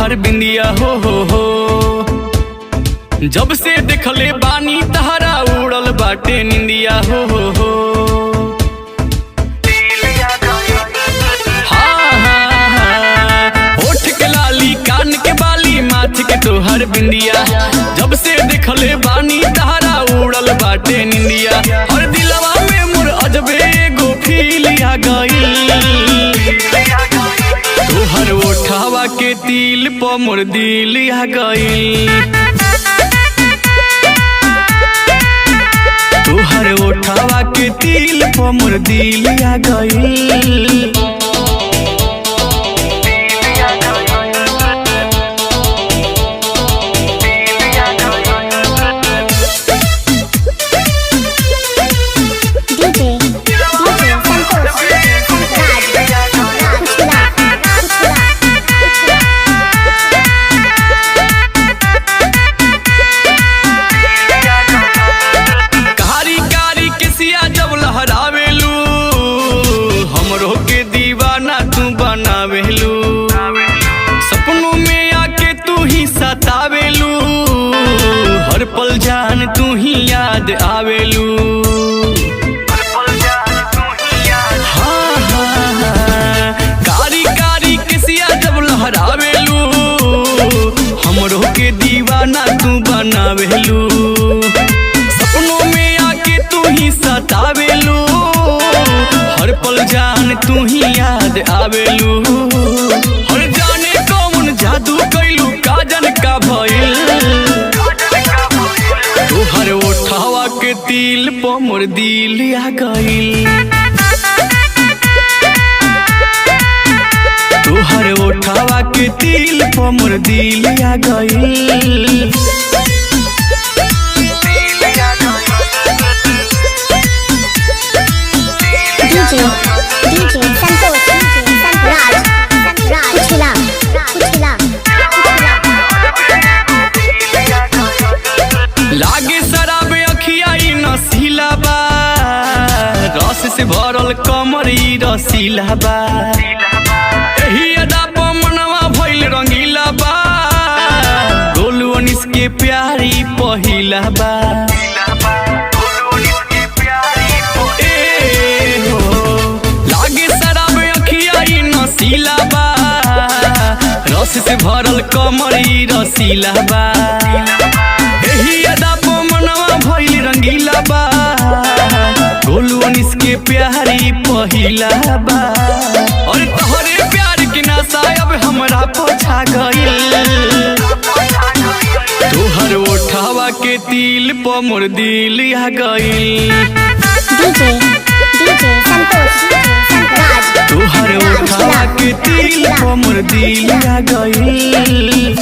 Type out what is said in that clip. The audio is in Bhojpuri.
तोहर बिंदिया हो। जब से देखले बानी तहरा उड़ल बाटे निंदिया हो। होठ के लाली कान के बाली माथ के तोहर बिंदिया, जब से देखले बानी तहरा उड़ल बाटे निंदिया। और दिलवा में मोर अजबे एगो फील आ गइल, तोहर ओठवा के तिल प मोर दिल आ गइल। तोहर ओठवा के तिल प मोर दिल आ गइल। बनावेलू सपनों में आके तू ही सतावेलू, हर पल जान तू ही याद आवेलू। हाँ, कारी कारी किसिया जब लहरावेलू, हमरो के दीवाना तू बनावेलू। सपनों में आके तू ही सतावेलू, हर पल जान तू ही याद आवेलू। और जाने कौन जादू कैलू काजन का भइल, तोहर ओठवा के तिल प मोर दिल आ गइल। तोहर ओठवा के तिल प मोर दिल आ गइल। लागे शराबे अखिया ई नशीला बा, रस से भरल कमरी रसीला बा। एही अदा प मनवा भइल रंगीला बा, गोलू अनिस के प्यारी पहिला बा। लागे शराबे अखिया ई नशीला बा, रस से भरल कमरी रसीला बा। एही अदा प मनवा भइल रंगीला बा, गोलू अनिस के प्यारी पहिला बा। और तोहरे प्यार के नशा अब हमरा पोछा गइल, तोहर ओठवा के तिल प मोर दिल आ गइल। तोहर ओठवा के तिल प मोर दिल आ गइल।